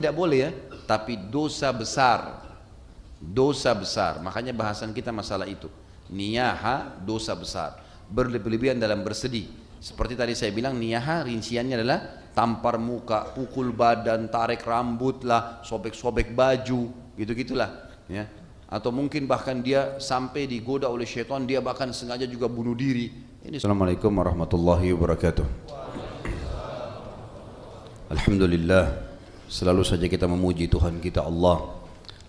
Tidak boleh ya, tapi dosa besar. Dosa besar, makanya bahasan kita masalah itu. Niyaha, dosa besar. Berlebihan dalam bersedih. Seperti tadi saya bilang, niyaha rinciannya adalah tampar muka, pukul badan, tarik rambut lah, sobek-sobek baju, gitu-gitulah. Ya. Atau mungkin bahkan dia sampai digoda oleh syaitan, dia bahkan sengaja juga bunuh diri. Ini. Assalamualaikum warahmatullahi wabarakatuh. Alhamdulillah. Selalu saja kita memuji Tuhan kita Allah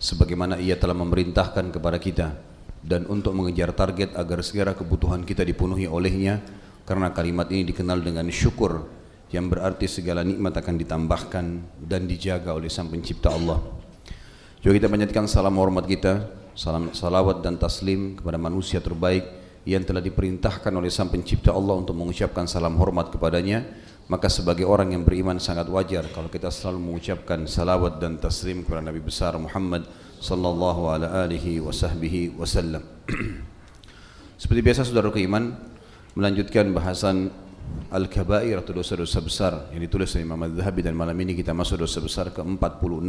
sebagaimana Ia telah memerintahkan kepada kita, dan untuk mengejar target agar segala kebutuhan kita dipenuhi olehnya, karena kalimat ini dikenal dengan syukur, yang berarti segala nikmat akan ditambahkan dan dijaga oleh Sang Pencipta Allah. Juga kita panjatkan salam hormat kita, salawat dan taslim kepada manusia terbaik yang telah diperintahkan oleh Sang Pencipta Allah untuk mengucapkan salam hormat kepadanya. Maka sebagai orang yang beriman sangat wajar kalau kita selalu mengucapkan salawat dan taslim kepada Nabi besar Muhammad sallallahu alaihi wasallam. Seperti biasa saudaraku iman, melanjutkan bahasan Al-Kabair atau dosa-dosa besar yang ditulis oleh Imam Az-Zahabi, dan malam ini kita masuk dosa besar ke-46.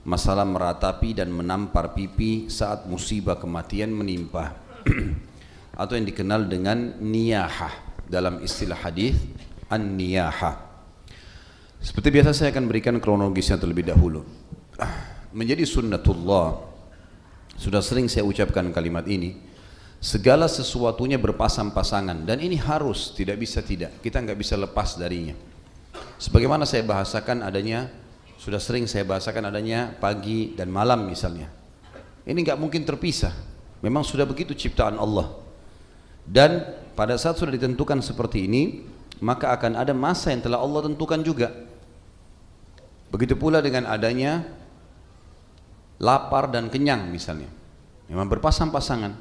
Masalah meratapi dan menampar pipi saat musibah kematian menimpa atau yang dikenal dengan niyahah dalam istilah hadis, an-niyahah. Seperti biasa saya akan berikan kronologisnya terlebih dahulu. Menjadi sunnatullah, sudah sering saya ucapkan kalimat ini, segala sesuatunya berpasang-pasangan, dan ini harus, tidak bisa tidak, kita nggak bisa lepas darinya. Sebagaimana saya bahasakan adanya, sudah sering saya bahasakan adanya pagi dan malam misalnya. Ini nggak mungkin terpisah, memang sudah begitu ciptaan Allah. Dan pada saat sudah ditentukan seperti ini, maka akan ada masa yang telah Allah tentukan juga. Begitu pula dengan adanya lapar dan kenyang misalnya, memang berpasang-pasangan.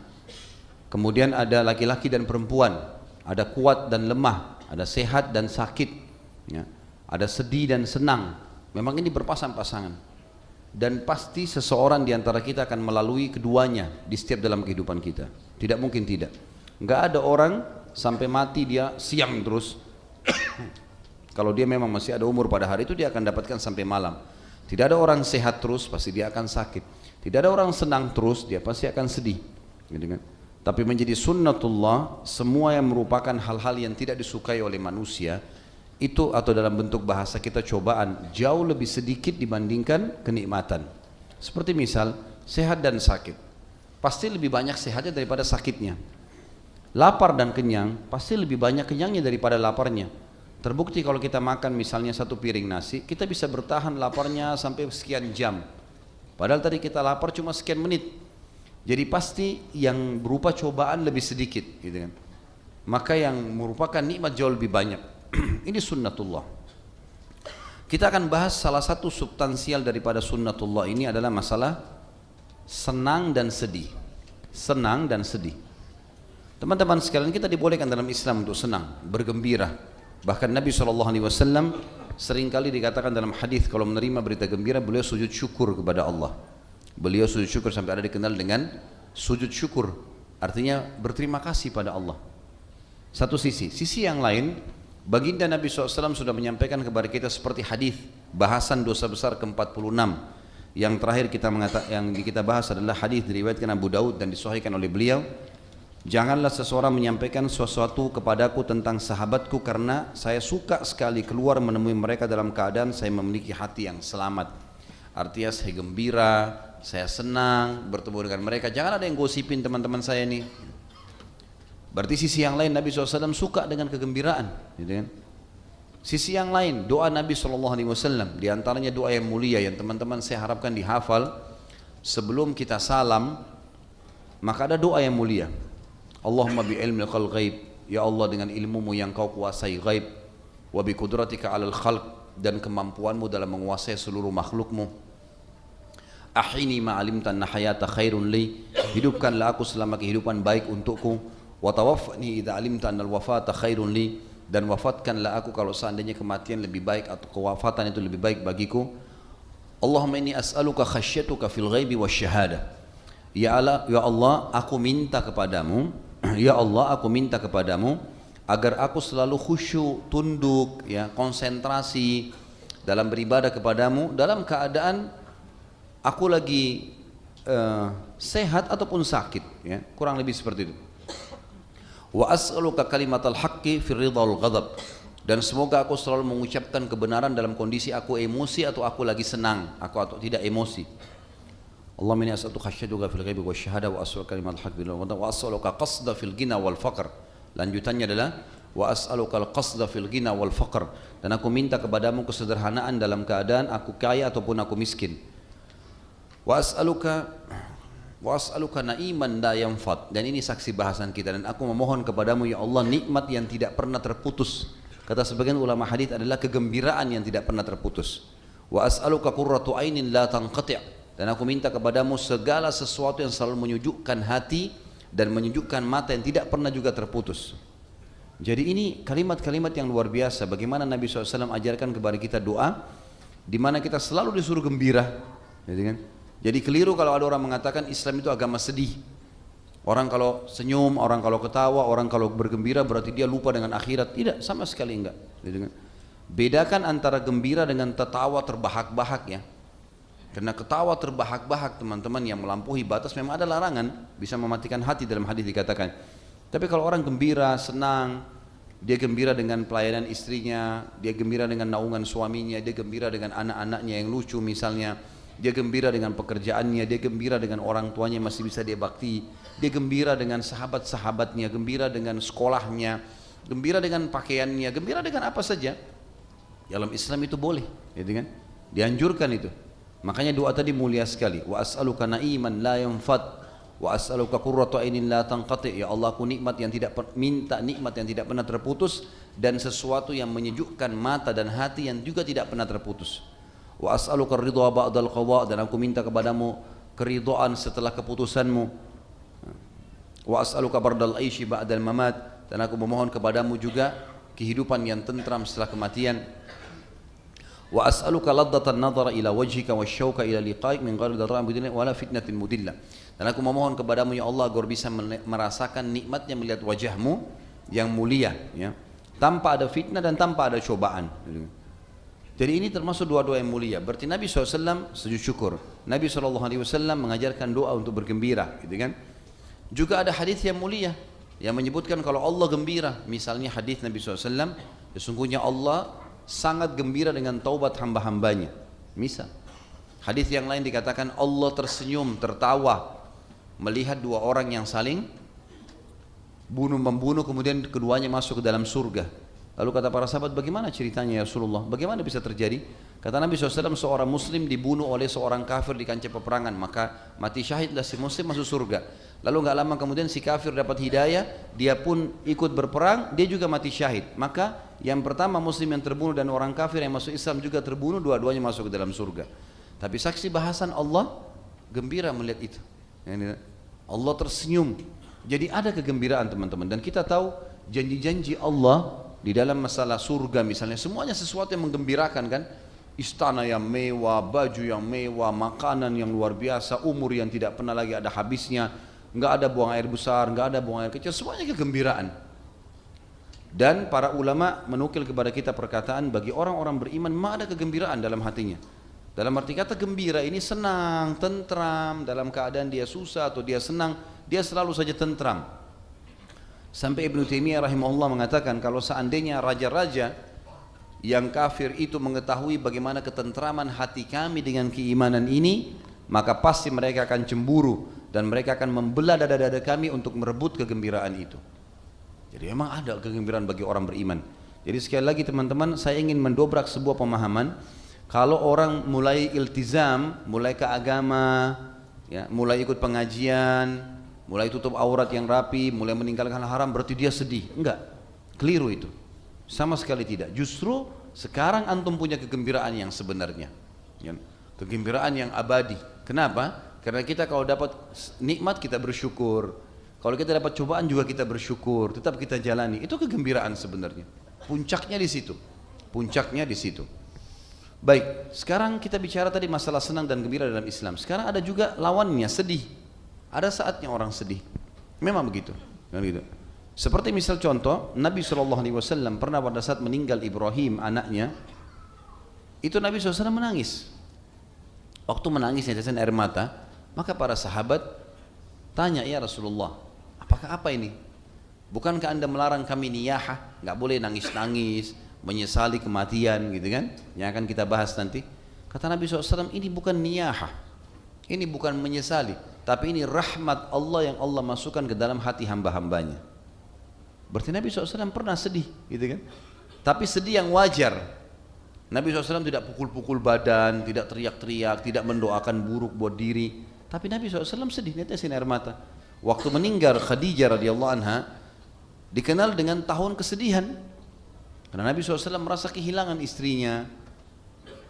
Kemudian ada laki-laki dan perempuan, ada kuat dan lemah, ada sehat dan sakit, ya. Ada sedih dan senang, memang ini berpasang-pasangan. Dan pasti seseorang di antara kita akan melalui keduanya di setiap dalam kehidupan kita, tidak mungkin tidak. Enggak ada orang sampai mati dia siang terus. Kalau dia memang masih ada umur pada hari itu, dia akan dapatkan sampai malam. Tidak ada orang sehat terus, pasti dia akan sakit. Tidak ada orang senang terus, dia pasti akan sedih, gitu kan? Tapi menjadi sunnatullah, semua yang merupakan hal-hal yang tidak disukai oleh manusia itu, atau dalam bentuk bahasa kita cobaan, jauh lebih sedikit dibandingkan kenikmatan. Seperti misal sehat dan sakit, pasti lebih banyak sehatnya daripada sakitnya. Lapar dan kenyang, pasti lebih banyak kenyangnya daripada laparnya. Terbukti kalau kita makan misalnya satu piring nasi, kita bisa bertahan laparnya sampai sekian jam, padahal tadi kita lapar cuma sekian menit. Jadi pasti yang berupa cobaan lebih sedikit, gitu kan? Maka yang merupakan nikmat jauh lebih banyak. Ini sunnatullah. Kita akan bahas salah satu substansial daripada sunnatullah ini adalah masalah senang dan sedih. Senang dan sedih. Teman-teman sekalian, kita dibolehkan dalam Islam untuk senang, bergembira. Bahkan Nabi SAW seringkali dikatakan dalam hadis kalau menerima berita gembira, beliau sujud syukur kepada Allah. Beliau sujud syukur, sampai ada dikenal dengan sujud syukur, artinya berterima kasih pada Allah. Satu sisi yang lain, baginda Nabi SAW sudah menyampaikan kepada kita seperti hadis bahasan dosa besar ke-46. Yang terakhir yang kita bahas adalah hadis diriwayatkan Abu Daud dan disahihkan oleh beliau. Janganlah seseorang menyampaikan sesuatu kepadaku tentang sahabatku, karena saya suka sekali keluar menemui mereka dalam keadaan saya memiliki hati yang selamat. Artinya saya gembira, saya senang bertemu dengan mereka. Jangan ada yang gosipin teman-teman saya ini. Berarti sisi yang lain Nabi SAW suka dengan kegembiraan, gitu kan? Sisi yang lain, doa Nabi SAW, diantaranya doa yang mulia yang teman-teman saya harapkan dihafal sebelum kita salam. Maka ada doa yang mulia, Allahumma bi ilmikal ghaib, ya Allah dengan ilmumu yang kau kuasai ghaib, wa bi kudratika alal khalq, dan kemampuanmu dalam menguasai seluruh makhlukmu. Ahini ma'alimtan nahayata khairun li, hidupkanlah aku selama kehidupan baik untukku. Wa tawaffani idza alimtan al wafata khairun li, dan wafatkanlah aku kalau seandainya kematian lebih baik atau kewafatan itu lebih baik bagiku. Allahumma inni as'aluka khasyatuka fil ghaibi wasyahada. Ya Allah, aku minta kepadamu, ya Allah, aku minta kepadamu agar aku selalu khusyuk, tunduk, ya, konsentrasi dalam beribadah kepadamu dalam keadaan aku lagi sehat ataupun sakit, ya, kurang lebih seperti itu. Wa as'aluka kalimatal haqqi fir ridha wal ghadab, dan semoga aku selalu mengucapkan kebenaran dalam kondisi aku emosi atau aku lagi senang, aku atau tidak emosi. Allahumma inni as'aluka khasyatuka fil ghaibi wasyahada wa as'aluka kalimatal haqqi fil ghadab wa as'aluka qasda fil ghina wal faqr. Lanjutannya adalah wa as'aluka al-qasda fil ghina wal faqr, dan aku minta kepadamu kesederhanaan dalam keadaan aku kaya ataupun aku miskin. Wa as'aluka na'iman la yanfad, dan ini saksi bahasan kita, dan aku memohon kepadamu ya Allah nikmat yang tidak pernah terputus. Kata sebagian ulama hadis adalah kegembiraan yang tidak pernah terputus. Wa as'aluka qurratu ainin la tanqati', dan aku minta kepadamu segala sesuatu yang selalu menyejukkan hati dan menyejukkan mata yang tidak pernah juga terputus. Jadi ini kalimat-kalimat yang luar biasa. Bagaimana Nabi SAW ajarkan kepada kita doa, di mana kita selalu disuruh gembira, gitu kan? Jadi keliru kalau ada orang mengatakan Islam itu agama sedih. Orang kalau senyum, orang kalau ketawa, orang kalau bergembira berarti dia lupa dengan akhirat. Tidak, sama sekali enggak, gitu kan? Bedakan antara gembira dengan tertawa terbahak-bahak, ya. Karena ketawa terbahak-bahak teman-teman yang melampaui batas memang ada larangan, bisa mematikan hati dalam hadis dikatakan. Tapi kalau orang gembira, senang, dia gembira dengan pelayanan istrinya, dia gembira dengan naungan suaminya, dia gembira dengan anak-anaknya yang lucu misalnya, dia gembira dengan pekerjaannya, dia gembira dengan orang tuanya masih bisa dia bakti, dia gembira dengan sahabat-sahabatnya, gembira dengan sekolahnya, gembira dengan pakaiannya, gembira dengan apa saja. Dalam Islam itu boleh, gitu kan? Dianjurkan itu. Makanya doa tadi mulia sekali. Wa as'aluka na'iman la yanfad wa as'aluka qurratu ainin la tanqati, ya Allah aku minta nikmat yang tidak pernah terputus dan sesuatu yang menyejukkan mata dan hati yang juga tidak pernah terputus. Wa as'aluka ridha ba'dal qada, dan aku minta kepadamu keridhaan setelah keputusanmu. Wa as'aluka bardal aishi ba'dal mamat, dan aku memohon kepadamu juga kehidupan yang tentram setelah kematian. Wa as'aluka laddatan nadhara ila wajhika wasyauqa ila liqa'ik min ghairi dharra'in mudillah wala fitnatin mudillah. Dan aku memohon kepadamu ya Allah agar bisa merasakan nikmatnya melihat wajahmu yang mulia, ya, tanpa ada fitnah dan tanpa ada cobaan. Jadi ini termasuk doa-doa yang mulia. Berarti Nabi SAW sujud syukur. Nabi SAW mengajarkan doa untuk bergembira, gitu kan? Juga ada hadis yang mulia yang menyebutkan kalau Allah gembira. Misalnya hadis Nabi SAW, sesungguhnya Allah sangat gembira dengan taubat hamba-hambanya. Misal hadis yang lain dikatakan Allah tersenyum, tertawa melihat dua orang yang saling membunuh kemudian keduanya masuk ke dalam surga. Lalu kata para sahabat, bagaimana ceritanya ya Rasulullah? Bagaimana bisa terjadi? Kata Nabi SAW, seorang muslim dibunuh oleh seorang kafir di kancah peperangan, maka mati syahidlah si muslim, masuk surga. Lalu gak lama kemudian si kafir dapat hidayah, dia pun ikut berperang, dia juga mati syahid. Maka yang pertama muslim yang terbunuh dan orang kafir yang masuk Islam juga terbunuh, dua-duanya masuk ke dalam surga. Tapi saksi bahasan Allah gembira melihat itu. Allah tersenyum. Jadi ada kegembiraan teman-teman. Dan kita tahu janji-janji Allah di dalam masalah surga misalnya, semuanya sesuatu yang menggembirakan kan. Istana yang mewah, baju yang mewah, makanan yang luar biasa, umur yang tidak pernah lagi ada habisnya, nggak ada buang air besar, nggak ada buang air kecil, semuanya kegembiraan. Dan para ulama menukil kepada kita perkataan, bagi orang-orang beriman memang ada kegembiraan dalam hatinya. Dalam arti kata gembira ini senang, tentram, dalam keadaan dia susah atau dia senang, dia selalu saja tentram. Sampai Ibnu Taimiyah rahimahullah mengatakan, kalau seandainya raja-raja yang kafir itu mengetahui bagaimana ketentraman hati kami dengan keimanan ini, maka pasti mereka akan cemburu dan mereka akan membelah dada-dada kami untuk merebut kegembiraan itu. Jadi memang ada kegembiraan bagi orang beriman. Jadi sekali lagi teman-teman, saya ingin mendobrak sebuah pemahaman. Kalau orang mulai iltizam, mulai ke agama, ya, mulai ikut pengajian, mulai tutup aurat yang rapi, mulai meninggalkan hal haram, berarti dia sedih. Enggak, keliru itu. Sama sekali tidak. Justru sekarang antum punya kegembiraan yang sebenarnya, ya, kegembiraan yang abadi. Kenapa? Karena kita kalau dapat nikmat kita bersyukur, kalau kita dapat cobaan juga kita bersyukur, tetap kita jalani. Itu kegembiraan sebenarnya. Puncaknya di situ. Puncaknya di situ. Baik, sekarang kita bicara tadi masalah senang dan gembira dalam Islam. Sekarang ada juga lawannya, sedih. Ada saatnya orang sedih. Memang begitu. Seperti misal contoh, Nabi SAW pernah pada saat meninggal Ibrahim anaknya, Itu Nabi SAW menangis. Waktu menangis netesan air mata, maka para sahabat tanya, ya Rasulullah, apakah apa ini? Bukankah anda melarang kami niyahah, nggak boleh nangis-nangis, menyesali kematian gitu kan? Yang akan kita bahas nanti. Kata Nabi SAW, ini bukan niyahah, ini bukan menyesali, tapi ini rahmat Allah yang Allah masukkan ke dalam hati hamba-hambanya. Berarti Nabi SAW pernah sedih gitu kan? Tapi sedih yang wajar. Nabi SAW tidak pukul-pukul badan, tidak teriak-teriak, tidak mendoakan buruk buat diri. Tapi Nabi SAW sedih, netesin air mata. Waktu meninggal Khadijah radhiyallahu anha, dikenal dengan tahun kesedihan. Karena Nabi SAW merasa kehilangan istrinya.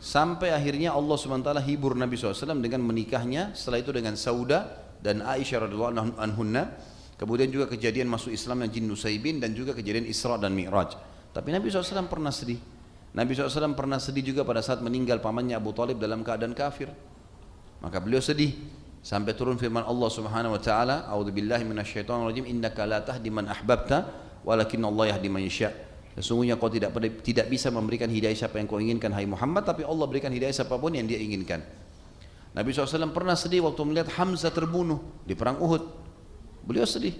Sampai akhirnya Allah SWT hibur Nabi SAW dengan menikahnya, setelah itu dengan Sauda dan Aisyah radhiyallahu anhunna. Kemudian juga kejadian masuk Islam yang Jin Nusaybin dan juga kejadian Isra dan Mi'raj. Tapi Nabi SAW pernah sedih. Nabi SAW pernah sedih juga pada saat meninggal pamannya Abu Talib dalam keadaan kafir. Maka beliau sedih sampai turun firman Allah Subhanahu wa taala, "A'udzubillahi minasyaitonir rajim, innaka la tahdi man ahbabta, walakin Allah yahdi man yasha." Sesungguhnya kau tidak bisa memberikan hidayah siapa yang kau inginkan hai Muhammad, tapi Allah berikan hidayah siapapun yang dia inginkan. Nabi SAW pernah sedih waktu melihat Hamzah terbunuh di perang Uhud. Beliau sedih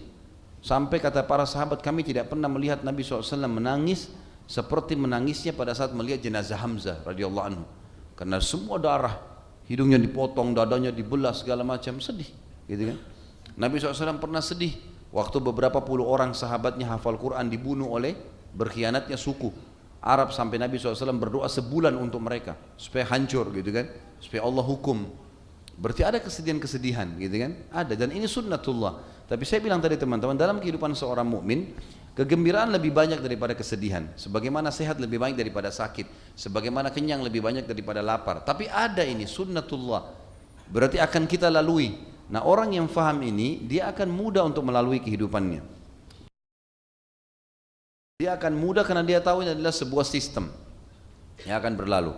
sampai kata para sahabat, kami tidak pernah melihat Nabi SAW menangis seperti menangisnya pada saat melihat jenazah Hamzah radhiyallahu anhu. Karena semua darah, hidungnya dipotong, dadanya dibelah segala macam, sedih gitu kan. Nabi SAW pernah sedih waktu beberapa puluh orang sahabatnya hafal Quran dibunuh oleh berkhianatnya suku Arab, sampai Nabi SAW berdoa sebulan untuk mereka supaya hancur gitu kan, supaya Allah hukum. Berarti ada kesedihan-kesedihan gitu kan, ada, dan ini sunnatullah. Tapi saya bilang tadi teman-teman, dalam kehidupan seorang mukmin, kegembiraan lebih banyak daripada kesedihan. Sebagaimana sehat lebih baik daripada sakit, sebagaimana kenyang lebih banyak daripada lapar. Tapi ada ini sunnatullah, berarti akan kita lalui. Nah, orang yang faham ini, dia akan mudah untuk melalui kehidupannya. Dia akan mudah karena dia tahu ini adalah sebuah sistem yang akan berlalu.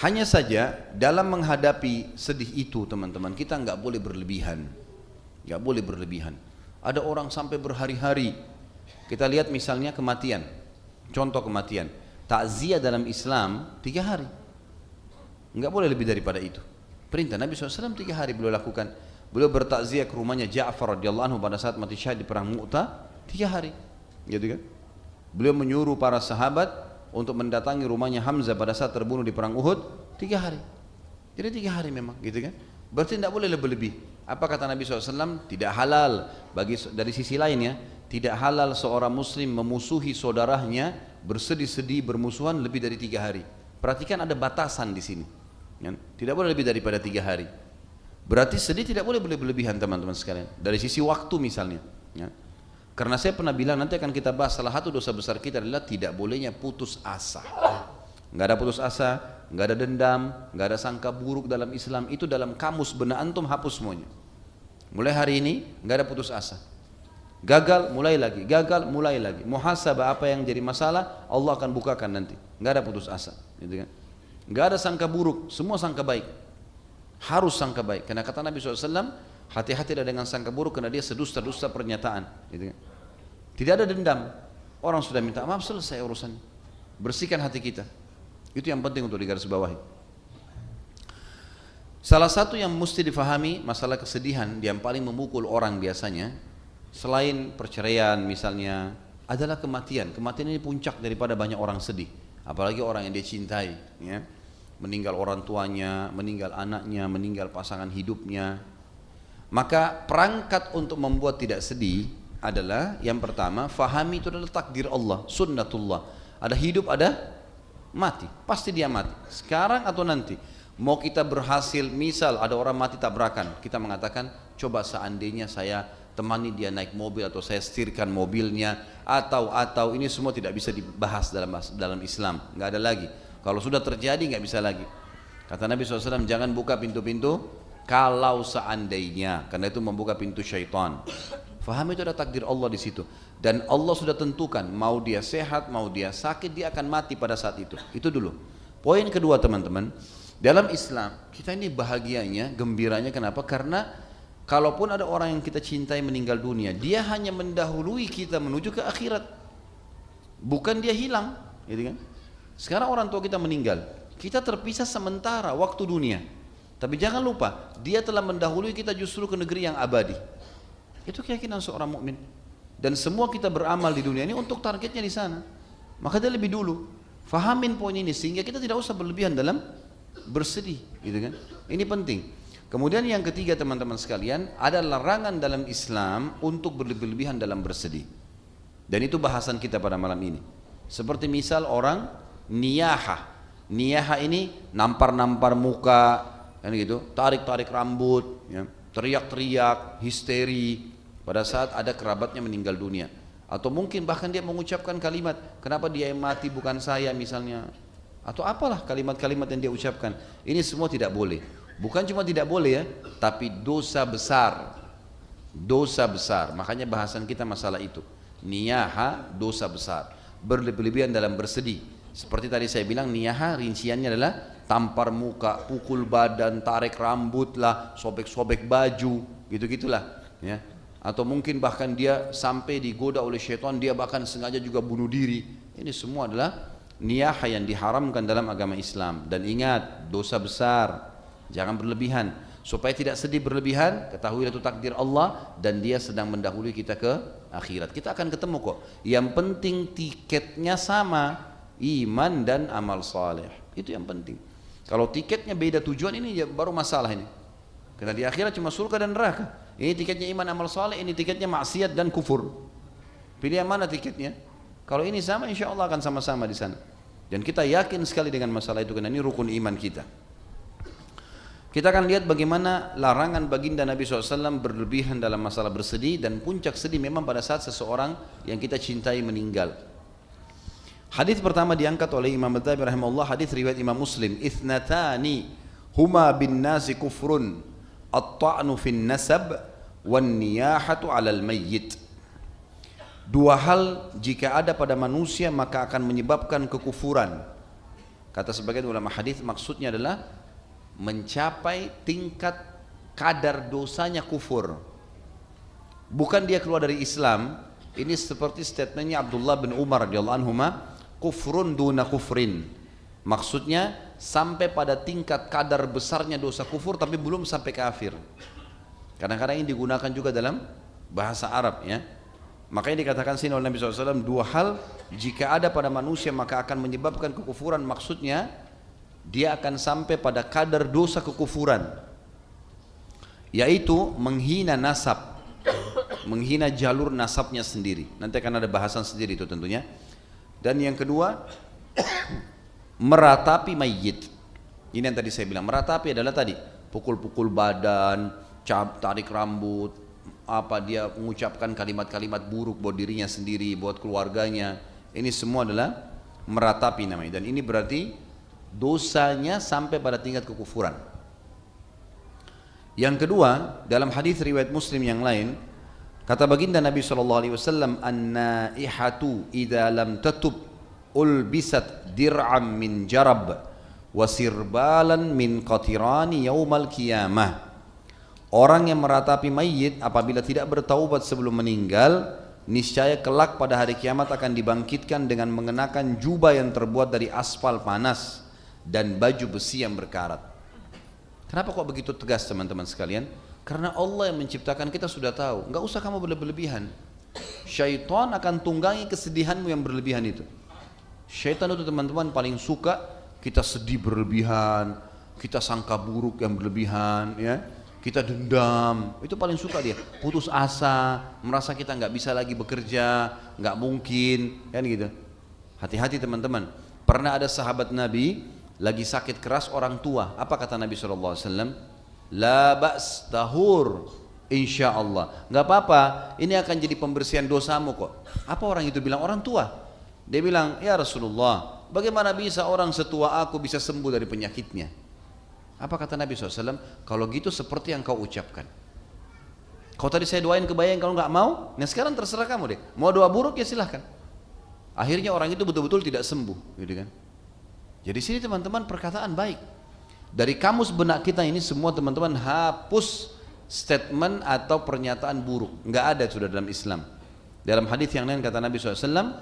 Hanya saja dalam menghadapi sedih itu teman-teman, kita nggak boleh berlebihan. Nggak boleh berlebihan. Ada orang sampai berhari-hari. Kita lihat misalnya kematian, contoh kematian, takziah dalam Islam 3 hari, nggak boleh lebih daripada itu. Perintah Nabi SAW 3 hari beliau lakukan. Beliau bertakziah ke rumahnya Ja'far radhiyallahu anhu pada saat mati syahid di perang Mu'tah 3 hari, gitu kan? Beliau menyuruh para sahabat untuk mendatangi rumahnya Hamzah pada saat terbunuh di perang Uhud 3 hari. Jadi 3 hari memang, gitu kan? Berarti tidak boleh lebih-lebih. Apa kata Nabi SAW? Tidak halal bagi, dari sisi lain ya, tidak halal seorang muslim memusuhi saudaranya, bersedih-sedih, bermusuhan lebih dari 3 hari. Perhatikan ada batasan di sini. Tidak boleh lebih daripada 3 hari. Berarti sedih tidak boleh berlebihan teman-teman sekalian. Dari sisi waktu misalnya. Ya. Karena saya pernah bilang, nanti akan kita bahas, salah satu dosa besar kita adalah tidak bolehnya putus asa. Nggak ada putus asa, nggak ada dendam, nggak ada sangka buruk dalam Islam. Itu dalam kamus benak antum hapus semuanya. Mulai hari ini nggak ada putus asa. Gagal mulai lagi, gagal mulai lagi. Muhasabah apa yang jadi masalah Allah akan bukakan nanti. Nggak ada putus asa, gitu kan? Nggak ada sangka buruk, semua sangka baik. Harus sangka baik. Karena kata Nabi SAW, hati-hati dengan sangka buruk karena dia sedusta-dusta pernyataan, gitu kan? Tidak ada dendam. Orang sudah minta maaf, selesai urusannya. Bersihkan hati kita. Itu yang penting untuk digarisbawahi. Salah satu yang mesti difahami masalah kesedihan yang paling memukul orang biasanya, selain perceraian misalnya, adalah kematian. Kematian ini puncak daripada banyak orang sedih. Apalagi orang yang dia cintai, ya. Meninggal orang tuanya, meninggal anaknya, meninggal pasangan hidupnya. Maka perangkat untuk membuat tidak sedih adalah yang pertama, fahami itu adalah takdir Allah, sunnatullah. Ada hidup, ada mati, pasti dia mati, sekarang atau nanti. Mau kita berhasil, misal ada orang mati tabrakan, kita mengatakan coba seandainya saya temani dia naik mobil atau saya setirkan mobilnya, atau ini semua tidak bisa dibahas dalam Islam, nggak ada lagi. Kalau sudah terjadi nggak bisa lagi. Kata Nabi SAW, jangan buka pintu-pintu kalau seandainya, karena itu membuka pintu syaitan. Faham, itu ada takdir Allah di situ. Dan Allah sudah tentukan, mau dia sehat, mau dia sakit, dia akan mati pada saat itu. Itu dulu. Poin kedua teman-teman, dalam Islam kita ini bahagianya, gembiranya, kenapa? Karena kalaupun ada orang yang kita cintai meninggal dunia, dia hanya mendahului kita menuju ke akhirat, bukan dia hilang, gitu kan? Sekarang orang tua kita meninggal, Kita terpisah sementara waktu dunia. Tapi jangan lupa, dia telah mendahului kita justru ke negeri yang abadi. Itu keyakinan seorang mukmin. Dan semua kita beramal di dunia ini untuk targetnya di sana. Maka dia lebih dulu fahamin poin ini sehingga kita tidak usah berlebihan dalam bersedih, gitu kan? Ini penting. Kemudian yang ketiga teman-teman sekalian, ada larangan dalam Islam untuk berlebihan dalam bersedih. Dan itu bahasan kita pada malam ini. Seperti misal orang niyaha. Niyaha ini nampar-nampar muka, kan gitu, tarik-tarik rambut, ya, teriak-teriak, histeri pada saat ada kerabatnya meninggal dunia. Atau mungkin bahkan dia mengucapkan kalimat, kenapa dia yang mati bukan saya misalnya. Atau apalah kalimat-kalimat yang dia ucapkan. Ini semua tidak boleh. Bukan cuma tidak boleh ya, tapi dosa besar. Dosa besar. Makanya bahasan kita masalah itu. Niyaha, dosa besar. Berlebihan dalam bersedih. Seperti tadi saya bilang, niyaha rinciannya adalah tampar muka, pukul badan, tarik rambut lah, sobek-sobek baju, gitu-gitulah. Ya. Atau mungkin bahkan dia sampai digoda oleh syaitan, dia bahkan sengaja juga bunuh diri. Ini semua adalah niyaha yang diharamkan dalam agama Islam. Dan ingat, dosa besar. Jangan berlebihan. Supaya tidak sedih berlebihan, ketahuilah itu takdir Allah dan dia sedang mendahului kita ke akhirat. Kita akan ketemu kok. Yang penting tiketnya sama, iman dan amal saleh. Itu yang penting. Kalau tiketnya beda tujuan, ini baru masalah ini. Karena di akhirat cuma surga dan neraka. Ini tiketnya iman amal saleh, ini tiketnya maksiat dan kufur. Pilih yang mana tiketnya? Kalau ini sama, insya Allah akan sama-sama di sana. Dan kita yakin sekali dengan masalah itu karena ini rukun iman kita. Kita akan lihat bagaimana larangan baginda Nabi SAW berlebihan dalam masalah bersedih, dan puncak sedih memang pada saat seseorang yang kita cintai meninggal. Hadis pertama diangkat oleh Imam Adzabi rahimahullah, hadis riwayat Imam Muslim. Ithnatani huma bin nasi kufrun, at-ta'nu fin nasab wan niyahatu 'alal mayyit. Dua hal jika ada pada manusia maka akan menyebabkan kekufuran. Kata sebagian ulama hadis, maksudnya adalah mencapai tingkat kadar dosanya kufur. Bukan dia keluar dari Islam. Ini seperti statementnya Abdullah bin Umar radhiyallahu anhuma, kufrun duna kufrin. Maksudnya sampai pada tingkat kadar besarnya dosa kufur tapi belum sampai kafir. Kadang-kadang ini digunakan juga dalam bahasa Arab ya. Makanya dikatakan sini oleh Nabi SAW, dua hal jika ada pada manusia maka akan menyebabkan kekufuran. Maksudnya dia akan sampai pada kadar dosa kekufuran, yaitu menghina nasab, menghina jalur nasabnya sendiri. Nanti akan ada bahasan sendiri itu tentunya. Dan yang kedua, meratapi mayit. Ini yang tadi saya bilang, meratapi adalah tadi pukul-pukul badan, tarik rambut, apa dia mengucapkan kalimat-kalimat buruk buat dirinya sendiri, buat keluarganya. Ini semua adalah meratapi namanya. Dan ini berarti dosanya sampai pada tingkat kekufuran. Yang kedua, dalam hadis riwayat Muslim yang lain, kata baginda Nabi SAW, an-naihatu idza lam tatub ulbisat dir'am min jarab wa sirbalan min qatirani yaumal qiyamah. Orang yang meratapi mayit apabila tidak bertaubat sebelum meninggal, niscaya kelak pada hari kiamat akan dibangkitkan dengan mengenakan jubah yang terbuat dari aspal panas dan baju besi yang berkarat. Kenapa kok begitu tegas teman-teman sekalian? Karena Allah yang menciptakan kita sudah tahu, nggak usah kamu berlebihan. Syaitan akan tunggangi kesedihanmu yang berlebihan itu. Syaitan itu teman-teman paling suka kita sedih berlebihan, kita sangka buruk yang berlebihan, ya, kita dendam, itu paling suka dia. Putus asa, merasa kita nggak bisa lagi bekerja, nggak mungkin, kan gitu. Hati-hati teman-teman. Pernah ada sahabat Nabi lagi sakit keras orang tua. Apa kata Nabi SAW? La ba's tahur insyaallah. Enggak apa-apa, ini akan jadi pembersihan dosamu kok. Apa orang itu bilang? Orang tua. Dia bilang, ya Rasulullah, bagaimana bisa orang setua aku bisa sembuh dari penyakitnya? Apa kata Nabi SAW? Kalau gitu seperti yang kau ucapkan. Kalau tadi saya doain kebayang, kalau nggak mau, nah sekarang terserah kamu deh. Mau doa buruk ya silahkan. Akhirnya orang itu betul-betul tidak sembuh, gitu kan? Jadi sini teman-teman perkataan baik. Dari kamus benak kita ini semua teman-teman hapus statement atau pernyataan buruk. Enggak ada sudah dalam Islam. Dalam hadis yang lain kata Nabi SAW,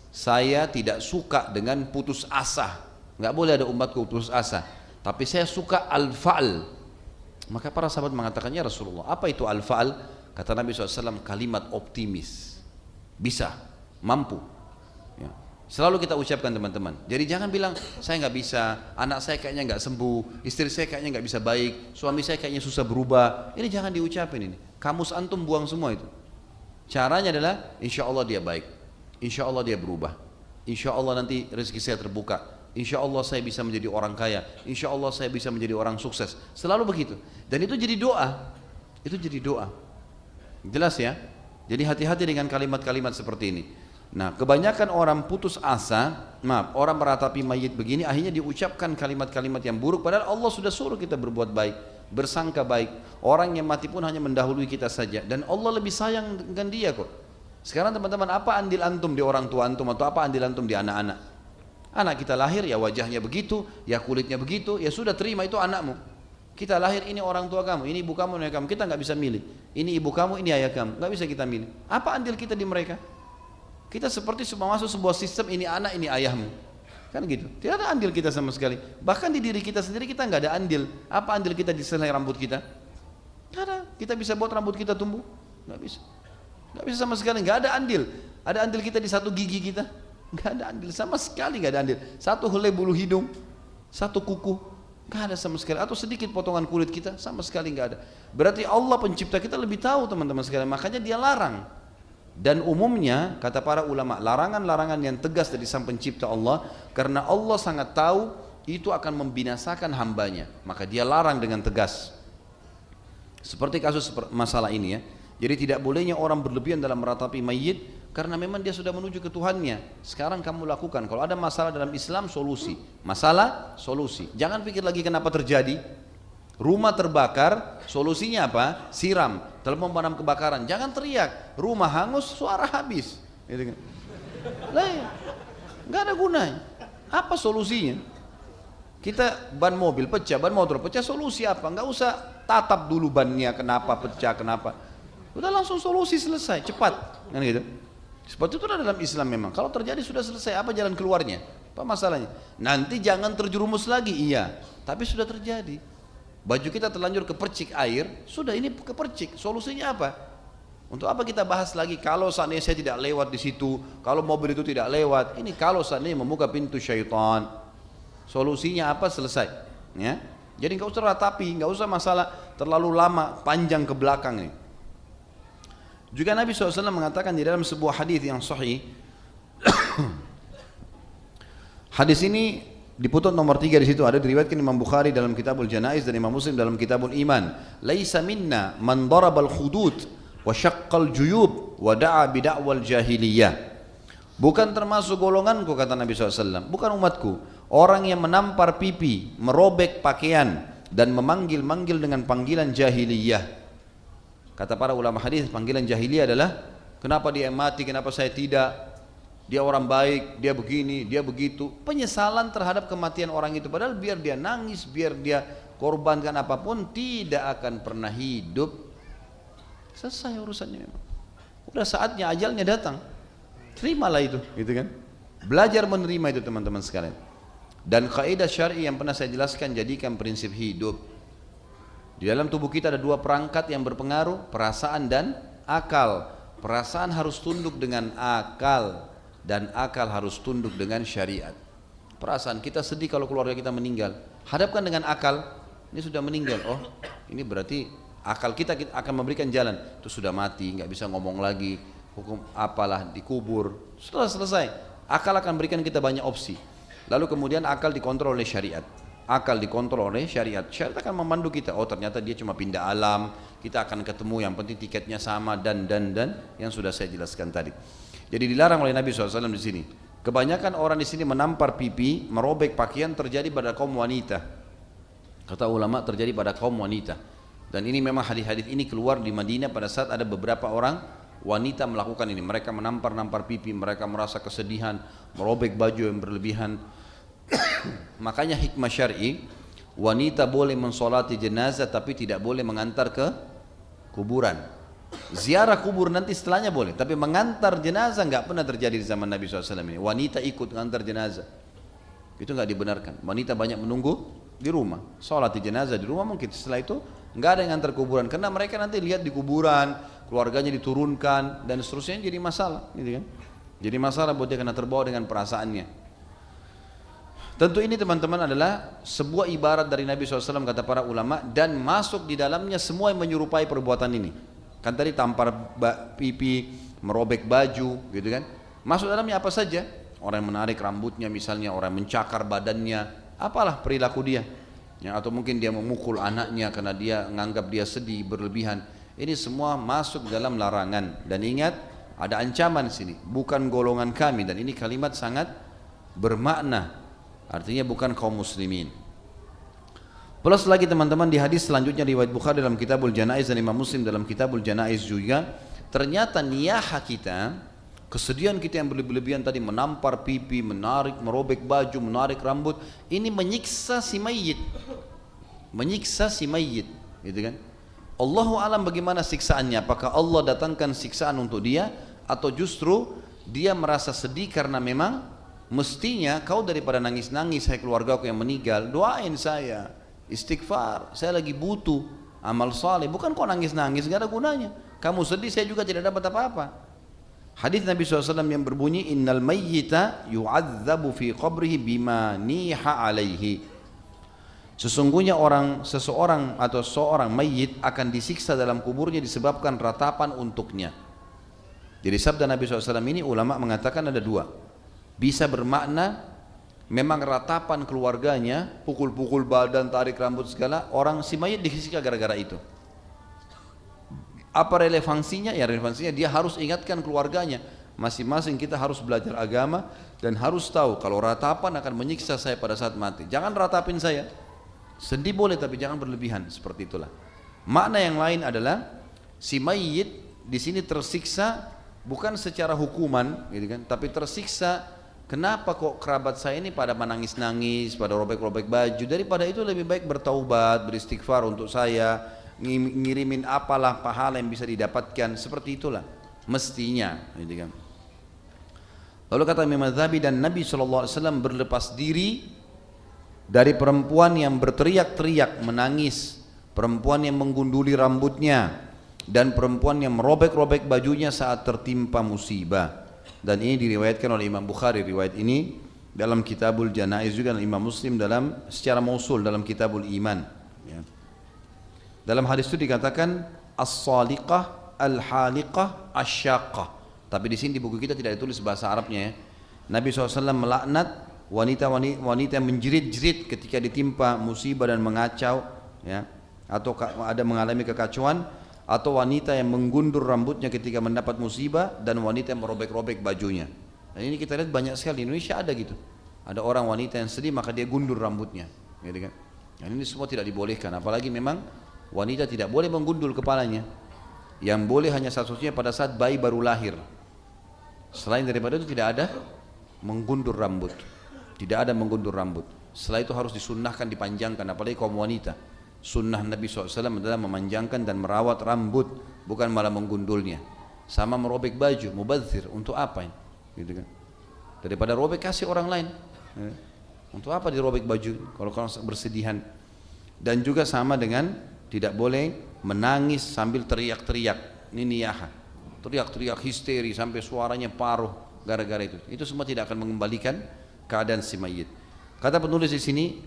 saya tidak suka dengan putus asa. nggak boleh ada umatku putus asa. Tapi saya suka al-fa'al. Maka para sahabat mengatakannya, Rasulullah, apa itu al-fa'al? Kata Nabi SAW, kalimat optimis. Bisa, mampu. Ya. Selalu kita ucapkan teman-teman. Jadi jangan bilang, saya nggak bisa, anak saya kayaknya nggak sembuh, istri saya kayaknya nggak bisa baik, suami saya kayaknya susah berubah. Ini jangan diucapin ini. Kamus antum buang semua itu. Caranya adalah, insya Allah dia baik, insya Allah dia berubah, insya Allah nanti rezeki saya terbuka. Insya Allah saya bisa menjadi orang kaya, insya Allah saya bisa menjadi orang sukses. Selalu begitu. Dan itu jadi doa. Itu jadi doa. Jelas ya? Jadi hati-hati dengan kalimat-kalimat seperti ini. Nah, kebanyakan orang putus asa, orang meratapi mayit begini, akhirnya diucapkan kalimat-kalimat yang buruk. Padahal Allah sudah suruh kita berbuat baik, bersangka baik. Orang yang mati pun hanya mendahului kita saja. Dan Allah lebih sayang dengan dia kok. Sekarang teman-teman, apa andil antum di orang tua antum, atau apa andil antum di anak-anak? Anak kita lahir, ya wajahnya begitu, ya kulitnya begitu, ya sudah terima itu anakmu. Kita lahir, ini orang tua kamu, ini ibu kamu, ini ayah kamu. Kita nggak bisa milih. Ini ibu kamu, ini ayah kamu. Nggak bisa kita milih. Apa andil kita di mereka? Kita seperti semua masuk sebuah sistem, ini anak, ini ayahmu. Kan gitu. Tidak ada andil kita sama sekali. Bahkan di diri kita sendiri kita nggak ada andil. Apa andil kita di selai rambut kita? Nggak ada. Kita bisa buat rambut kita tumbuh? Nggak bisa. Nggak bisa sama sekali. Nggak ada andil. Ada andil kita di satu gigi kita? Nggak ada andil sama sekali, nggak ada andil. Satu helai bulu hidung, satu kuku, nggak ada sama sekali. Atau sedikit potongan kulit kita, sama sekali nggak ada. Berarti Allah pencipta kita lebih tahu teman-teman sekalian. Makanya dia larang. Dan umumnya kata para ulama, larangan-larangan yang tegas dari sang pencipta Allah, karena Allah sangat tahu itu akan membinasakan hambanya, maka dia larang dengan tegas. Seperti kasus masalah ini ya. Jadi tidak bolehnya orang berlebihan dalam meratapi mayit, karena memang dia sudah menuju ke Tuhannya. Sekarang kamu lakukan. Kalau ada masalah dalam Islam, solusi. Masalah, solusi. Jangan pikir lagi kenapa terjadi. Rumah terbakar, solusinya apa? Siram, telah memadam kebakaran. Jangan teriak. Rumah hangus, suara habis. Gitu kan? Lah ya, nggak ada gunanya. Apa solusinya? Kita ban mobil pecah, ban motor pecah, solusi apa? Nggak usah tatap dulu bannya, kenapa pecah, kenapa. Udah langsung solusi, selesai, cepat. Kan gitu. Seperti itu dalam Islam memang. Kalau terjadi sudah selesai, apa jalan keluarnya? Apa masalahnya? Nanti jangan terjerumus lagi, iya. Tapi sudah terjadi. Baju kita terlanjur kepercik air, sudah ini kepercik. Solusinya apa? Untuk apa kita bahas lagi? Kalau seandainya saya tidak lewat di situ, kalau mobil itu tidak lewat, ini kalau seandainya membuka pintu syaitan. Solusinya apa? Selesai. Ya. Jadi nggak usah ratapi, nggak usah masalah terlalu lama, panjang ke belakang ini. Juga Nabi SAW mengatakan di dalam sebuah hadis yang sahih. Hadis ini diputut nomor 3 di situ, ada diriwayatkan Imam Bukhari dalam Kitabul Janaiz dan Imam Muslim dalam Kitabul Iman. Laisa minna man darabal khudud wa syaqqal juyub wa da'a bid'awal jahiliyah. Bukan termasuk golonganku, kata Nabi SAW, bukan umatku, orang yang menampar pipi, merobek pakaian dan memanggil-manggil dengan panggilan jahiliyah. Kata para ulama hadis, panggilan jahiliyah adalah kenapa dia mati, kenapa saya tidak, dia orang baik, dia begini, dia begitu. Penyesalan terhadap kematian orang itu, padahal biar dia nangis, biar dia korbankan apapun, tidak akan pernah hidup. Selesai urusannya memang. Udah saatnya, ajalnya datang. Terimalah itu, gitu kan? Belajar menerima itu teman-teman sekalian. Dan kaidah syar'i yang pernah saya jelaskan, jadikan prinsip hidup. Di dalam tubuh kita ada dua perangkat yang berpengaruh, perasaan dan akal. Perasaan harus tunduk dengan akal, dan akal harus tunduk dengan syariat. Perasaan kita sedih kalau keluarga kita meninggal, hadapkan dengan akal, ini sudah meninggal, oh ini berarti akal kita akan memberikan jalan, itu sudah mati, nggak bisa ngomong lagi, hukum apalah, dikubur, setelah selesai, akal akan berikan kita banyak opsi. Lalu kemudian akal dikontrol oleh syariat. Akal dikontrol oleh syariat. Syariat akan memandu kita. Oh ternyata dia cuma pindah alam. Kita akan ketemu, yang penting tiketnya sama dan yang sudah saya jelaskan tadi. Jadi dilarang oleh Nabi SAW di sini. Kebanyakan orang di sini menampar pipi, merobek pakaian, terjadi pada kaum wanita. Kata ulama terjadi pada kaum wanita. Dan ini memang hadis-hadis ini keluar di Madinah pada saat ada beberapa orang wanita melakukan ini. Mereka menampar-nampar pipi, mereka merasa kesedihan, merobek baju yang berlebihan. Makanya hikmah syar'i, wanita boleh mensolati jenazah tapi tidak boleh mengantar ke kuburan. Ziarah kubur nanti setelahnya boleh, tapi mengantar jenazah nggak pernah terjadi di zaman Nabi SAW ini. Wanita ikut mengantar jenazah. Itu nggak dibenarkan. Wanita banyak menunggu di rumah, sholat di jenazah di rumah mungkin. Setelah itu nggak ada yang antar kuburan, karena mereka nanti lihat di kuburan, keluarganya diturunkan dan seterusnya, jadi masalah, gitu kan? Jadi masalah buat dia karena terbawa dengan perasaannya. Tentu ini teman-teman adalah sebuah ibarat dari Nabi SAW kata para ulama, dan masuk di dalamnya semua yang menyerupai perbuatan ini. Kan tadi tampar pipi, merobek baju, gitu kan? Masuk dalamnya apa saja? Orang yang menarik rambutnya misalnya, orang yang mencakar badannya, apalah perilaku dia. Ya, atau mungkin dia memukul anaknya karena dia menganggap dia sedih berlebihan. Ini semua masuk dalam larangan. Dan ingat, ada ancaman sini, bukan golongan kami, dan ini kalimat sangat bermakna. Artinya bukan kaum muslimin. Plus lagi teman-teman, di hadis selanjutnya riwayat Bukhari dalam Kitabul Janaiz dan Imam Muslim dalam Kitabul Janaiz juga, ternyata niyaha kita, kesedihan kita yang berlebihan tadi, menampar pipi, menarik, merobek baju, menarik rambut, ini menyiksa si mayit. Menyiksa si mayit, gitu kan? Allahu alam bagaimana siksaannya? Apakah Allah datangkan siksaan untuk dia, atau justru dia merasa sedih karena memang mestinya kau daripada nangis-nangis, hai keluargaku yang meninggal, doain saya, istighfar, saya lagi butuh amal saleh, bukan kau nangis-nangis, gak ada gunanya. Kamu sedih, saya juga tidak dapat apa-apa. Hadis Nabi SAW yang berbunyi, innal mayyita yu'adzabu fi qabrihi bima niha alaihi. Sesungguhnya seseorang atau seorang mayit akan disiksa dalam kuburnya disebabkan ratapan untuknya. Jadi sabda Nabi SAW ini ulama mengatakan ada dua. Bisa bermakna memang ratapan keluarganya, pukul-pukul badan, tarik rambut segala, orang si mayit disiksa gara-gara itu. Apa relevansinya? Ya relevansinya dia harus ingatkan keluarganya, masing-masing kita harus belajar agama dan harus tahu kalau ratapan akan menyiksa saya pada saat mati. Jangan ratapin saya. Sedih boleh tapi jangan berlebihan, seperti itulah. Makna yang lain adalah si mayit di sini tersiksa bukan secara hukuman, gitu kan? Tapi tersiksa, kenapa kok kerabat saya ini pada menangis-nangis, pada robek-robek baju? Daripada itu lebih baik bertaubat, beristighfar untuk saya, ngirimin apalah pahala yang bisa didapatkan, seperti itulah mestinya, gitu kan. Lalu kata Imam Adz-Dzahabi, dan Nabi SAW berlepas diri dari perempuan yang berteriak-teriak menangis, perempuan yang menggunduli rambutnya, dan perempuan yang merobek-robek bajunya saat tertimpa musibah. Dan ini diriwayatkan oleh Imam Bukhari, riwayat ini dalam Kitabul Janaiz juga, dan Imam Muslim dalam secara mausul dalam Kitabul Iman, ya. Dalam hadis itu dikatakan as-saliqah, al-haliqah, asyaqqah. Tapi di sini di buku kita tidak ditulis bahasa Arabnya, ya. Nabi SAW melaknat wanita yang menjerit-jerit ketika ditimpa musibah dan mengacau, ya, atau ada mengalami kekacauan, atau wanita yang menggundur rambutnya ketika mendapat musibah, dan wanita yang merobek-robek bajunya. Dan ini kita lihat banyak sekali di Indonesia ada gitu. Ada orang wanita yang sedih maka dia gundur rambutnya, gitu kan. Dan ini semua tidak dibolehkan, apalagi memang wanita tidak boleh menggundul kepalanya. Yang boleh hanya satu-satunya pada saat bayi baru lahir. Selain daripada itu tidak ada menggundur rambut. Tidak ada menggundur rambut. Setelah itu harus disunnahkan, dipanjangkan, apalagi kaum wanita. Sunnah Nabi SAW adalah memanjangkan dan merawat rambut, bukan malah menggundulnya. Sama merobek baju, mubadzir, untuk apa ini? Gitu kan? Daripada robek kasih orang lain. Untuk apa dirobek baju kalau bersedihan? Dan juga sama dengan tidak boleh menangis sambil teriak-teriak. Ini niyaha. Teriak-teriak histeri sampai suaranya paruh gara-gara itu. Itu semua tidak akan mengembalikan keadaan si mayit. Kata penulis di sini,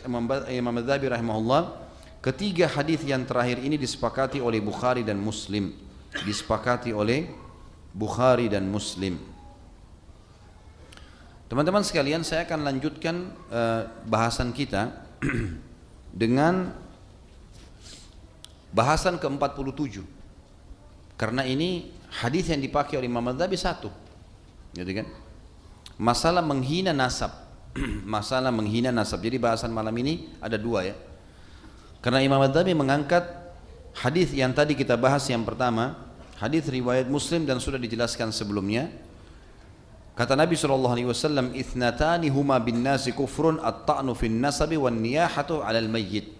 Imam Adz-Dzahabi rahimahullah, ketiga hadis yang terakhir ini disepakati oleh Bukhari dan Muslim. Disepakati oleh Bukhari dan Muslim. Teman-teman sekalian, saya akan lanjutkan bahasan kita dengan bahasan ke-47. Karena ini hadis yang dipakai oleh Imam Adz-Dzahabi satu. Gitu kan? Masalah menghina nasab. Masalah menghina nasab. Jadi bahasan malam ini ada dua, ya. Karena Imam Adz-Dzahabi mengangkat hadis yang tadi kita bahas yang pertama, hadis riwayat Muslim dan sudah dijelaskan sebelumnya. Kata Nabi SAW, ithnatani huma bin nasi kufrun at-ta'nu fin nasabi wan niyahatu 'alal mayyit.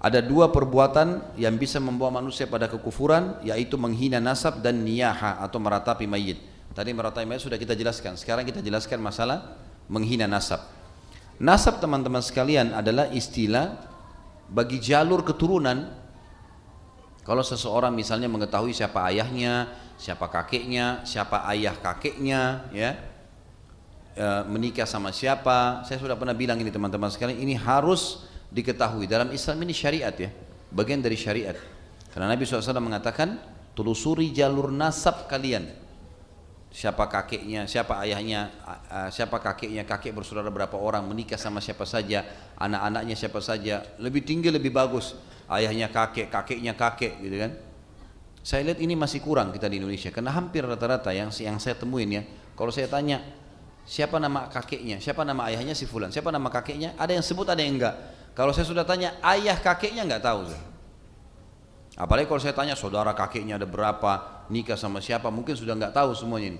Ada dua perbuatan yang bisa membawa manusia pada kekufuran, yaitu menghina nasab dan niyaha atau meratapi mayit. Tadi meratapi mayit sudah kita jelaskan. Sekarang kita jelaskan masalah menghina nasab. Nasab teman-teman sekalian adalah istilah bagi jalur keturunan. Kalau seseorang misalnya mengetahui siapa ayahnya, siapa kakeknya, siapa ayah kakeknya, ya, menikah sama siapa. Saya sudah pernah bilang ini teman-teman sekalian, ini harus diketahui. Dalam Islam ini syariat ya, bagian dari syariat. Karena Nabi SAW mengatakan, telusuri jalur nasab kalian. Siapa kakeknya, siapa ayahnya, siapa kakeknya, kakek bersaudara berapa orang, menikah sama siapa saja, anak-anaknya siapa saja, lebih tinggi lebih bagus, ayahnya kakek, kakeknya kakek, gitu kan. Saya lihat ini masih kurang kita di Indonesia, karena hampir rata-rata yang saya temuin ya, kalau saya tanya siapa nama kakeknya, siapa nama ayahnya si fulan, siapa nama kakeknya, ada yang sebut ada yang enggak. Kalau saya sudah tanya ayah kakeknya enggak tahu saya. Apalagi kalau saya tanya saudara kakeknya ada berapa, nikah sama siapa, mungkin sudah nggak tahu semuanya ini.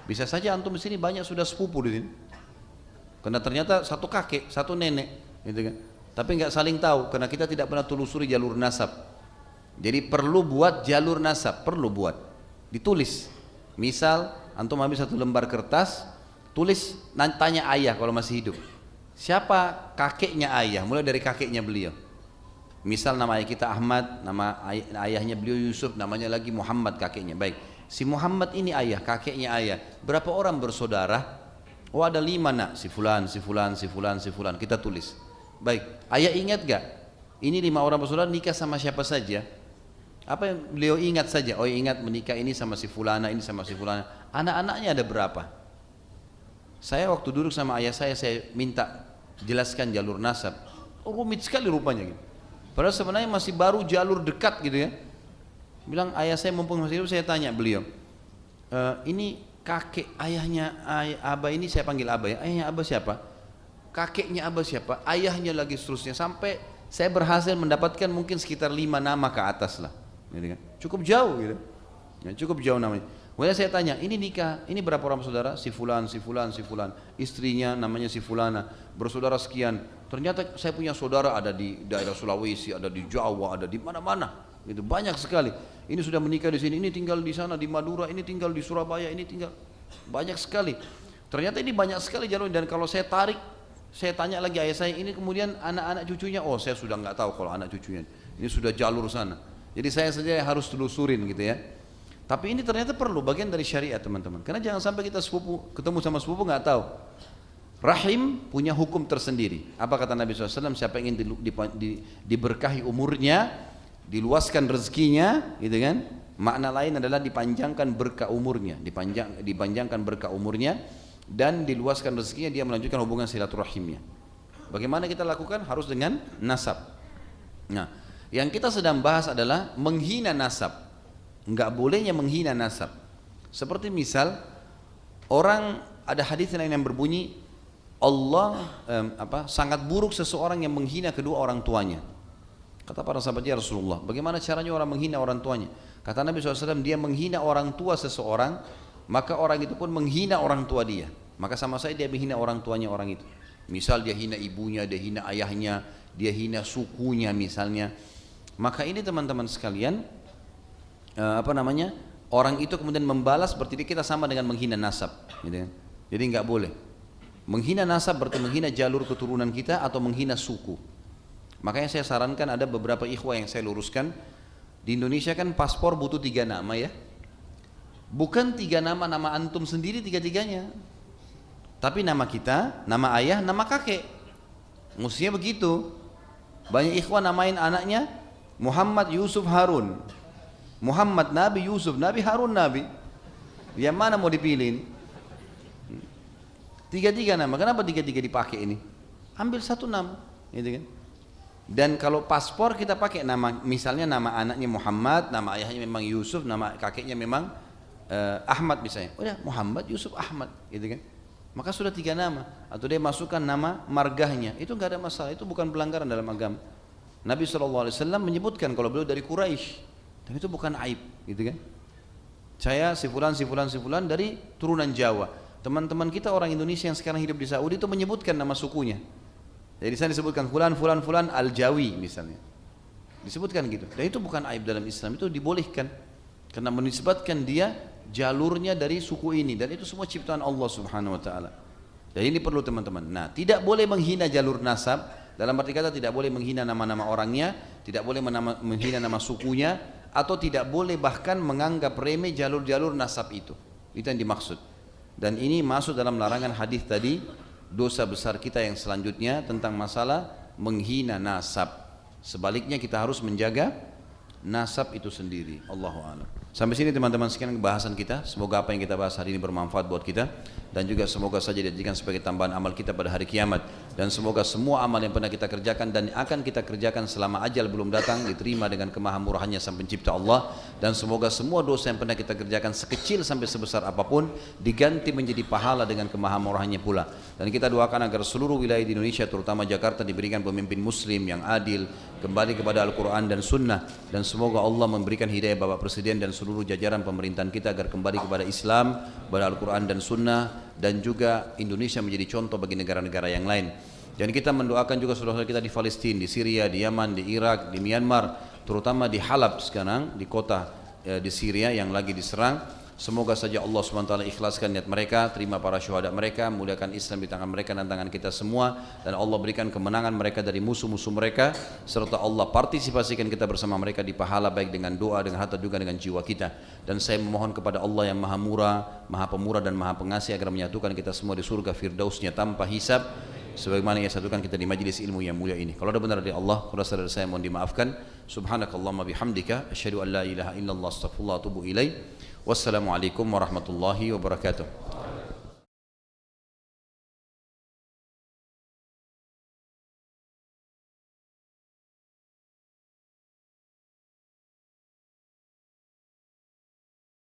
Bisa saja antum di sini banyak sudah sepupu di sini. Karena ternyata satu kakek, satu nenek, gitu kan. Tapi nggak saling tahu karena kita tidak pernah telusuri jalur nasab. Jadi perlu buat jalur nasab, perlu buat. Ditulis. Misal antum ambil satu lembar kertas, tulis tanya ayah kalau masih hidup. Siapa kakeknya ayah? Mulai dari kakeknya beliau. Misal nama ayah kita Ahmad, nama ayahnya beliau Yusuf, namanya lagi Muhammad kakeknya. Baik, si Muhammad ini ayah, kakeknya ayah. Berapa orang bersaudara? Oh ada 5 nak, si fulan, si fulan, si fulan, si fulan. Kita tulis. Baik, ayah ingat gak? Ini 5 orang bersaudara nikah sama siapa saja? Apa yang beliau ingat saja? Oh ingat menikah ini sama si fulana, ini sama si fulana. Anak-anaknya ada berapa? Saya waktu duduk sama ayah saya minta jelaskan jalur nasab. Oh, rumit sekali rupanya gitu. Padahal sebenarnya masih baru jalur dekat gitu ya. Bilang ayah saya mumpung masih hidup, saya tanya beliau, ini kakek ayahnya Abah ini, saya panggil Abah ya, ayahnya Abah siapa? Kakeknya Abah siapa? Ayahnya lagi seterusnya, sampai saya berhasil mendapatkan mungkin sekitar 5 nama ke atas lah, gitu kan. Cukup jauh gitu, ya, cukup jauh namanya. Kemudian saya tanya, ini nikah, ini berapa orang saudara? Si fulan, si fulan, si fulan. Istrinya namanya si fulana, bersaudara sekian. Ternyata saya punya saudara ada di daerah Sulawesi, ada di Jawa, ada di mana-mana. Itu banyak sekali. Ini sudah menikah di sini, ini tinggal di sana di Madura, ini tinggal di Surabaya, ini tinggal banyak sekali. Ternyata ini banyak sekali jalur, dan kalau saya tarik, saya tanya lagi ayah saya, ini kemudian anak-anak cucunya, oh saya sudah nggak tahu kalau anak cucunya. Ini sudah jalur sana. Jadi saya saja harus telusurin gitu ya. Tapi ini ternyata perlu, bagian dari syariat teman-teman. Karena jangan sampai kita ketemu sama sepupu nggak tahu. Rahim punya hukum tersendiri. Apa kata Nabi SAW? Siapa yang ingin diberkahi umurnya, diluaskan rezekinya, gitu kan? Makna lain adalah dipanjangkan berkah umurnya, dipanjangkan berkah umurnya, dan diluaskan rezekinya, dia melanjutkan hubungan silaturahimnya. Bagaimana kita lakukan? Harus dengan nasab. Nah, yang kita sedang bahas adalah menghina nasab. Enggak bolehnya menghina nasab. Seperti misal orang, ada hadis lain yang berbunyi Allah sangat buruk seseorang yang menghina kedua orang tuanya. Kata para sahabat, ya Rasulullah, bagaimana caranya orang menghina orang tuanya? Kata Nabi SAW, dia menghina orang tua seseorang, maka orang itu pun menghina orang tua dia. Maka sama saya dia menghina orang tuanya orang itu. Misal dia hina ibunya, dia hina ayahnya, dia hina sukunya misalnya. Maka ini teman-teman sekalian, orang itu kemudian membalas seperti kita sama dengan menghina nasab, gitu. Jadi nggak boleh menghina nasab, berarti menghina jalur keturunan kita atau menghina suku. Makanya saya sarankan, ada beberapa ikhwah yang saya luruskan, di Indonesia kan paspor butuh 3 nama ya, bukan 3 nama antum sendiri 3-3-nya, tapi nama kita, nama ayah, nama kakek, mestinya begitu. Banyak ikhwah namain anaknya Muhammad Yusuf Harun, Muhammad Nabi, Yusuf Nabi, Harun Nabi. Yang mana mau dipilih? 3-3 nama. Kenapa 3-3 dipakai ini? Ambil 1 nama, gitu kan? Dan kalau paspor kita pakai nama, misalnya nama anaknya Muhammad, nama ayahnya memang Yusuf, nama kakeknya memang Ahmad misalnya. Oh ya, Muhammad Yusuf Ahmad, gitu kan? Maka sudah 3 nama. Atau dia masukkan nama margahnya, itu nggak ada masalah. Itu bukan pelanggaran dalam agama. Nabi SAW menyebutkan kalau beliau dari Quraisy. Dan itu bukan aib, gitu kan? Saya si fulan dari turunan Jawa. Teman-teman kita orang Indonesia yang sekarang hidup di Saudi itu menyebutkan nama sukunya. Jadi saya disebutkan fulan Al-Jawi misalnya. Disebutkan gitu. Dan itu bukan aib dalam Islam, itu dibolehkan. Karena menisbatkan dia jalurnya dari suku ini, dan itu semua ciptaan Allah Subhanahu wa taala. Dan ini perlu teman-teman. Nah, tidak boleh menghina jalur nasab. Dalam arti kata tidak boleh menghina nama-nama orangnya, tidak boleh menghina nama sukunya, atau tidak boleh bahkan menganggap remeh jalur-jalur nasab itu. Itu yang dimaksud. Dan ini masuk dalam larangan hadis tadi, dosa besar kita yang selanjutnya tentang masalah menghina nasab. Sebaliknya kita harus menjaga nasab itu sendiri. Allahu a'lam. Sampai sini teman-teman sekian bahasan kita. Semoga apa yang kita bahas hari ini bermanfaat buat kita, dan juga semoga saja dijadikan sebagai tambahan amal kita pada hari kiamat, dan semoga semua amal yang pernah kita kerjakan dan akan kita kerjakan selama ajal belum datang diterima dengan kemahamurahannya Sang Pencipta Allah, dan semoga semua dosa yang pernah kita kerjakan sekecil sampai sebesar apapun diganti menjadi pahala dengan kemahamurahannya pula. Dan kita doakan agar seluruh wilayah di Indonesia terutama Jakarta diberikan pemimpin muslim yang adil, kembali kepada Al-Quran dan Sunnah, dan semoga Allah memberikan hidayah Bapak Presiden dan seluruh jajaran pemerintahan kita agar kembali kepada Islam, kepada Al-Quran dan Sunnah, dan juga Indonesia menjadi contoh bagi negara-negara yang lain. Dan kita mendoakan juga saudara-saudara kita di Palestina, di Syria, di Yaman, di Irak, di Myanmar, terutama di Halab sekarang, di kota di Syria yang lagi diserang. Semoga saja Allah SWT ikhlaskan niat mereka, terima para syuhada mereka, muliakan Islam di tangan mereka dan tangan kita semua, dan Allah berikan kemenangan mereka dari musuh-musuh mereka, serta Allah partisipasikan kita bersama mereka di pahala baik dengan doa, dengan harta juga dengan jiwa kita. Dan saya memohon kepada Allah yang maha murah, maha pemurah dan maha pengasih agar menyatukan kita semua di surga firdausnya tanpa hisab, sebagaimana ia satukan kita di majlis ilmu yang mulia ini. Kalau ada benar dari Allah, kalau saudara saya mohon dimaafkan. Subhanakallahumma bihamdika asyhadu an la ilaha illallah astaghfirullah wa atubu ilaih. Wassalamualaikum warahmatullahi wabarakatuh.